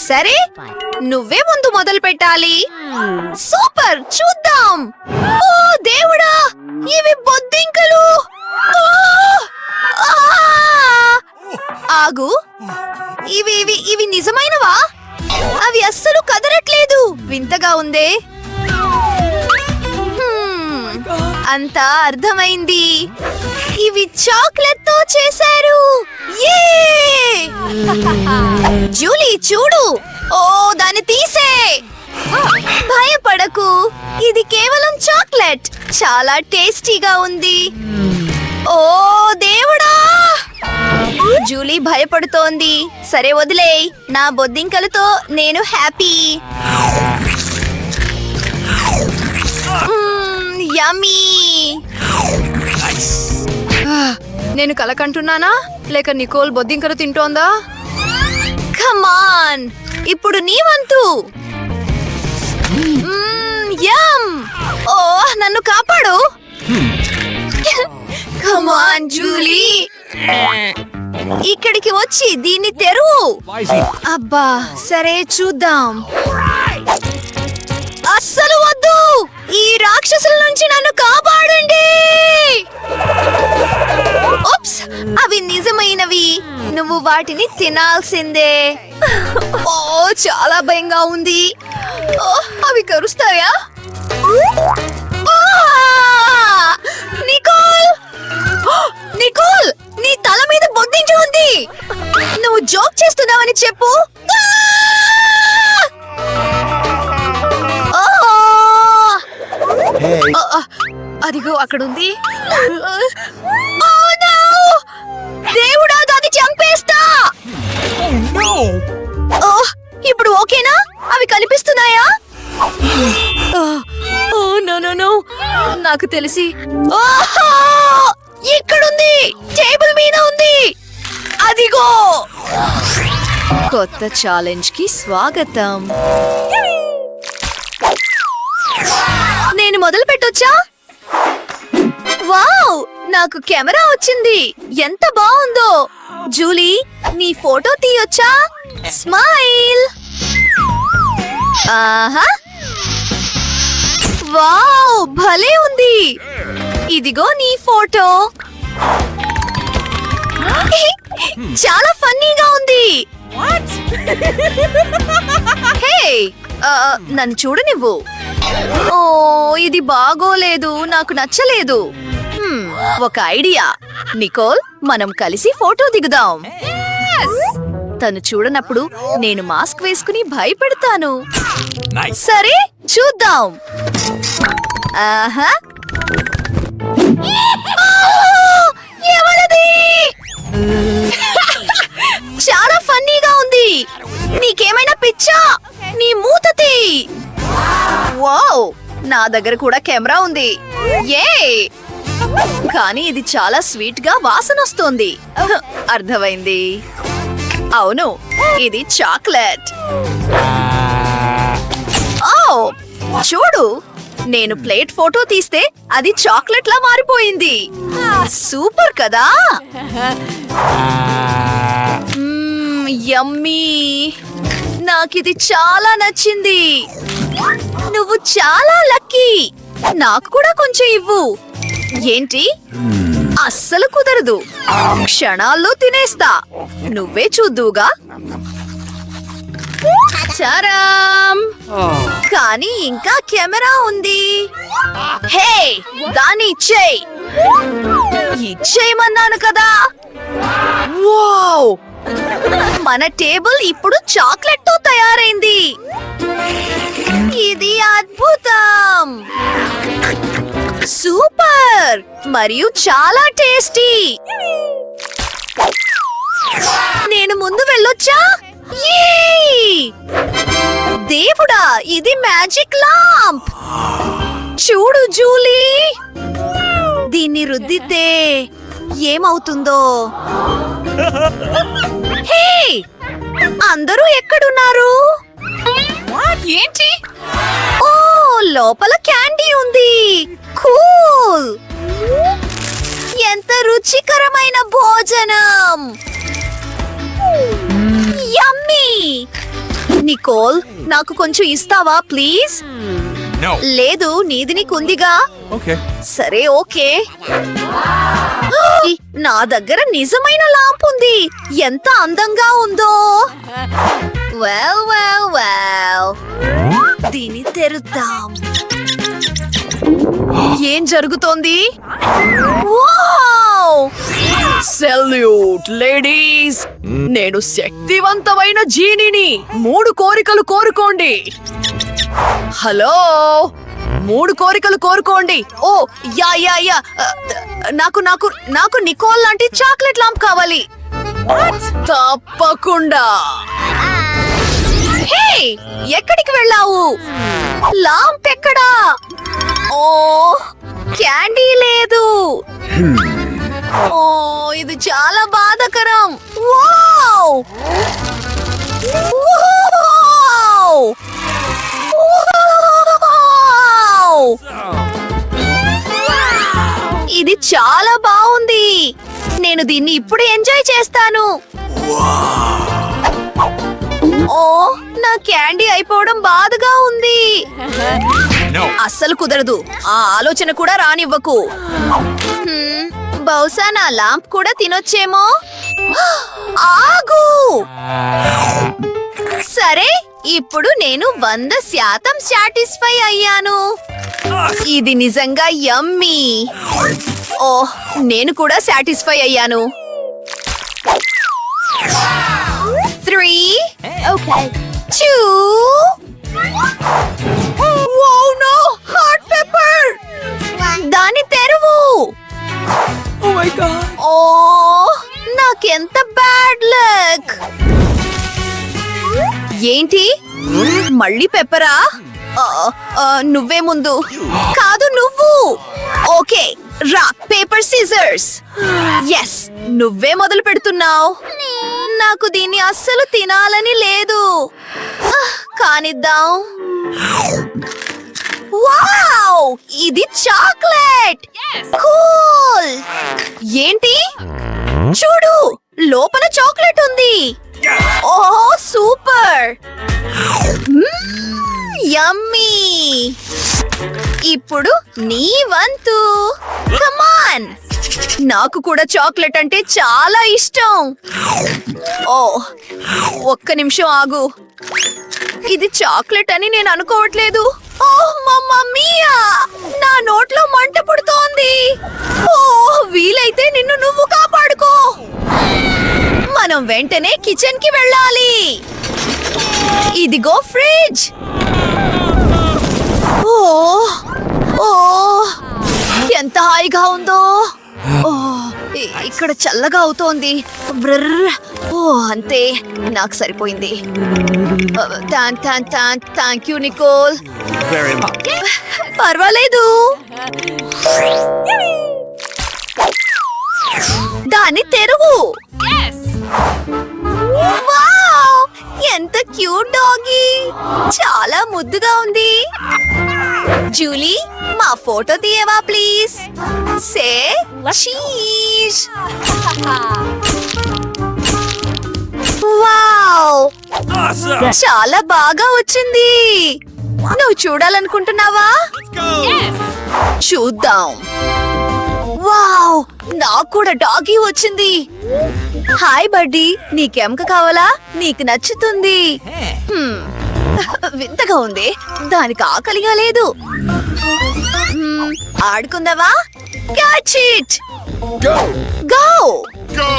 సరే, నువ్వే ముందు మొదలు పెట్టాలి. సూపర్, చూద్దాం. ఓ దేవుడా, ఇవి బొద్దింకలు. ఆ! ఆగు, ఇవి ఇవి ఇవి నిజమైనవా? అవి అస్సలు కదలట్లేదు. వింతగా ఉందే. అంతా అర్థమైంది. ఇవి చాక్లెట్ తో చేశారు. జూలీ, చూడు. ఓ, దాన్ని తీసే. భయపడకు, ఇది కేవలం చాక్లెట్. చాలా టేస్టీగా ఉంది. ఓ దేవుడా, జూలీ భయపడుతోంది. సరే, వదిలేయ్. నా బొద్దింకలతో నేను హ్యాపీ. యమ్మీ. నేను కలకంటున్నానా లేక నికోల్ బొద్దింకలు తింటోందా? కమాన్, ఇప్పుడు నీ వంతు. యమ్. ఓ, నన్ను కాపాడు. కమాన్ జూలీ, ఇక్కడికి వచ్చి దీన్ని తెరువు. అబ్బా, సరే, చూద్దాం. అస్సలు వద్దు. ఈ రాక్షసుల నుంచి నన్ను కాపాడండి. ఓప్స్, అవి నిజమైనవి. నువ్వు వాటిని తినాల్సిందే. ఓ, చాలా భయంగా ఉంది. అవి కరుస్తాయా? నికోల్, నికోల్, నీ తల మీద బొద్దించి ఉంది. నువ్వు జోక్ చేస్తున్నావని చెప్పు. అదిగో అక్కడుంది. దేవుడా, దాన్ని చంపేస్తా. ఇప్పుడు ఓకేనా? అవి కనిపిస్తున్నాయా? నో, నాకు తెలిసి ఇక్కడుంది. టేబుల్ మీద ఉంది. అదిగో. కొత్త ఛాలెంజ్ కి స్వాగతం. నేను మొదలు పెట్టొచ్చా? వావ్, నాకు కెమెరా వచ్చింది. ఎంత బాగుందో. జూలీ, నీ ఫోటో తీయొచ్చా? స్మైల్. ఆహా, వావ్, భలే ఉంది. ఇదిగో నీ ఫోటో. చాలా ఫన్నీగా ఉంది. హే, నన్ను చూడనివ్వు. ఓ, ఇది బాగోలేదు. నాకు నచ్చలేదు. ఒక ఐడియా. నికోల్, మనం కలిసి ఫోటో దిగుదాం. తను చూడనప్పుడు నేను మాస్క్ వేసుకుని భయపెడతాను. సరే, చూద్దాం. ఆహా, ఎవరది? చాలా ఫన్నీగా ఉంది. నీకేమైనా పిచ్చా? నీ మూతతి. వావ్, నా దగ్గర కూడా కెమెరా ఉంది. ఏ, కానీ ఇది చాలా స్వీట్ గా వాసన వస్తోంది. అర్థమైంది. అవును, ఇది చాక్లెట్. ఓ, చూడు, నేను ప్లేట్ ఫోటో తీస్తే అది చాక్లెట్ లా మారిపోయింది. సూపర్ కదా? యమ్మీ. నాకిది చాలా నచ్చింది. నువ్వు చాలా లక్కీ. నాకు కూడా కొంచెం ఇవ్వు. ఏంటి? అస్సలు కుదరదు. క్షణాల్లో తినేస్తా. నువ్వే చూద్దువుగా. చారామ్. కానీ ఇంకా కెమెరా ఉంది. హే, దాన్ని ఇచ్చేయ్. ఇచ్చేయమన్నాను కదా. వావ్, మన టేబుల్ ఇప్పుడు చాక్లెట్ తో తయారైంది. ఇది అద్భుతం. సూపర్ మరియు చాలా టేస్టీ. నేను ముందు వెళ్ళొచ్చా? దేవుడా, ఇది మ్యాజిక్ లాంప్. చూడు జూలీ, దీన్ని రుద్దితే ఏమవుతుందో. హే, అందరూ ఎక్కడున్నారు? ఏంటి? ఓ, లోపల క్యాండీ ఉంది. కూల్. ఎంత రుచికరమైన భోజనం. యమ్మీ. నికోల్, నాకు కొంచెం ఇస్తావా ప్లీజ్? No. లేదు, నీది నీకుందిగా. Okay. సరే ఓకే. నా దగ్గర నిజమైన లాంప్ ఉంది. ఎంత అందంగా ఉందో. Wow wow wow. దీన్ని తెరుద్దాం. ఏం జరుగుతోంది? వావ్! సెల్యూట్ లేడీస్, నేను శక్తివంతమైన జీనిని. 3 కోరికలు కోరుకోండి. హలో, 3 కోరికలు కోరుకోండి. ఓ యా యా యా, నాకు నాకు నాకు నికోల్ లాంటి చాక్లెట్ లాంప్ కావాలి. తప్పకుండా. హే, ఎక్కడికి వెళ్ళావు? లాంప్ ఎక్కడా? ఓ, క్యాండీ లేదు. ఓ, ఇది చాలా బాధాకరం. వావ్! వావ్! ఇది చాలా బాగుంది. నేను దీన్ని ఇప్పుడు ఎంజాయ్ చేస్తాను. ఓ, నా క్యాండీ అయిపోవడం బాధగా ఉంది. No. అస్సలు కుదరదు. ఆ ఆలోచన కూడా రానివ్వకు. బహుశా నా లాంప్ కూడా తినొచ్చేమో. ఆగు. సరే, ఇప్పుడు నేను 100% సాటిస్ఫై అయ్యాను. ఇది నిజంగా యమ్మీ. ఓ, నేను కూడా సాటిస్ఫై అయ్యాను. 3 2 వావ్, నో, హాట్ పెప్పర్. దాన్ని తెరువు. Oh my god. ఓ, నాకెంత బ్యాడ్ లక్. ఏంటి, మళ్ళీ పెప్పరా? నువ్వే ముందు. కాదు, నువ్వు. Okay, rock paper scissors. Yes, నువ్వే మొదలు పెడుతున్నావు. నాకు దీన్ని అస్సలు తినాలని లేదు. కానిద్దాం. వావ్, ఇది చాక్లెట్. కూల్. ఏంటి, చూడు, లోపల చాక్లెట్ ఉంది. ఓహో, సూపర్. యమ్మీ. ఇప్పుడు నీ వంతు. కమాన్. నాకు కూడా చాక్లెట్ అంటే చాలా ఇష్టం. ఓ, ఒక్క నిమిషం ఆగు. ఇది చాక్లెట్ అని నేను అనుకోవట్లేదు. ఓ మమ్మా మియా, నా నోట్లో మంట పుడుతోంది. ఓ, వీలైతే నిన్ను నువ్వు కాపాడుకో. మనం వెంటనే కిచెన్ కి వెళ్ళాలి. ఇదిగో ఫ్రిడ్జ్. ఓ ఓ, ఎంత హాయిగా ఉందో. ఓ, ఇక్కడ చల్లగా అవుతోంది. బ్రర్. ఓ, అంతే, నాకు సరిపోయింది. Thank you Nicole. Very much. పర్వాలేదు. దాన్ని తెరువు. వావ్, ఎంత క్యూట్ డాగీ. చాలా ముద్దుగా ఉంది. జూలీ, మా ఫోటో తీయవా please? Say cheese. Wow, Awesome. చాలా బాగా వచ్చింది. నువ్వు చూడాలనుకుంటున్నావా? చూద్దాం. వావ్, నాకు కూడా డాగీ వచ్చింది. హాయ్ బడ్డీ, నీకెంక కావాలా? నీకు నచ్చుతుంది. వింతగా ఉంది, దానికి ఆకలిగా లేదు. ఆడుకుందావా? Catch it. Go. Go. Go.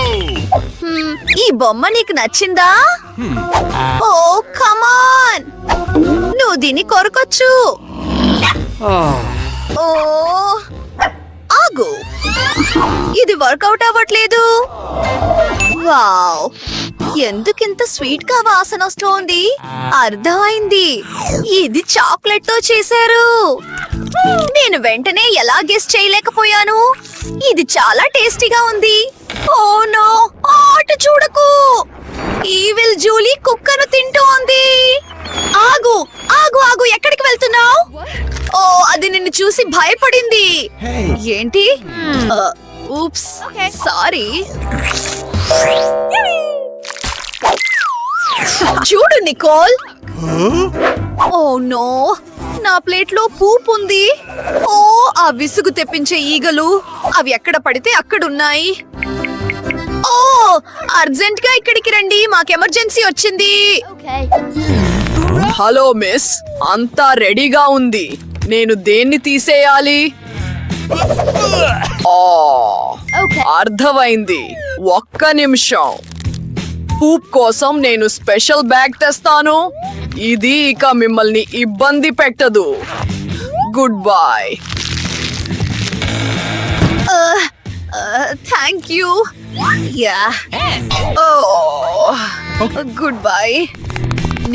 ఈ బొమ్మ నీకు నచ్చిందా? ఓ కమాన్, నువ్వు దీన్ని కొరకొచ్చు. ఓ, ఆగు, ఇది వర్కౌట్ అవ్వట్లేదు. వావ్, ఎందుకింత స్వీట్ గా వాసన వస్తోంది? అర్థమైంది, ఇది చాక్లెట్ తో చేశారు. నేను వెంటనే ఎలా గెస్ చేయలేకపోయాను. ఇది చాలా టేస్టీగా ఉంది. ఓ నో, అటు చూడకు. ఈవిల్ జూలీ కుక్కను తింటూ ఉంది. ఆగు ఆగు ఆగు, ఎక్కడికి వెళ్తున్నావు? ఓ, అది నిన్ను చూసి భయపడింది. ఏంటి? Oops, sorry. చూడు నికోల్. ఓ నో, నా ప్లేట్ లో పూపు ఉంది. ఓ, ఆ విసుగు తెప్పించే ఈగలు అవి ఎక్కడ పడితే అక్కడున్నాయి. ఓ, అర్జెంట్ గా ఇక్కడికి రండి, మాకు ఎమర్జెన్సీ వచ్చింది. హలో మిస్, అంతా రెడీగా ఉంది. నేను దేన్ని తీసేయాలి? ఓ, అర్థమైంది. ఒక్క నిమిషం. పూప్ కోసం నేను స్పెషల్ బ్యాగ్ తెస్తాను. ఇది ఇక మిమ్మల్ని ఇబ్బంది పెట్టదు. Good boy. Thank you. Yeah, good boy.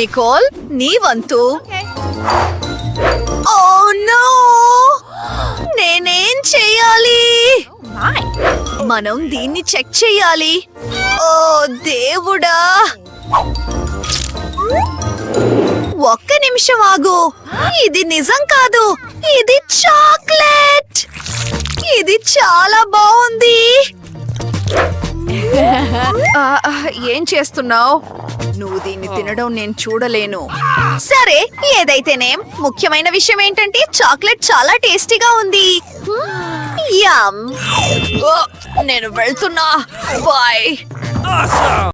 Nicole, నీ వంతు. ఓ నో, నేనేం చెయ్యాలి? మనం దీన్ని చెక్ చెయ్యాలి. ఓ దేవుడా, ఒక్క నిమిషం ఆగు. ఇది నిజం కాదు, ఇది చాక్లెట్. ఇది చాలా బాగుంది. ఏం చేస్తున్నావు? నువ్వు దీన్ని తినడం నేను చూడలేను. సరే, ఏదైతేనేం, ముఖ్యమైన విషయం ఏంటంటే చాక్లెట్ చాలా టేస్టీగా ఉంది. యమ్. నేను వెళ్తున్నా. బాయ్. Awesome!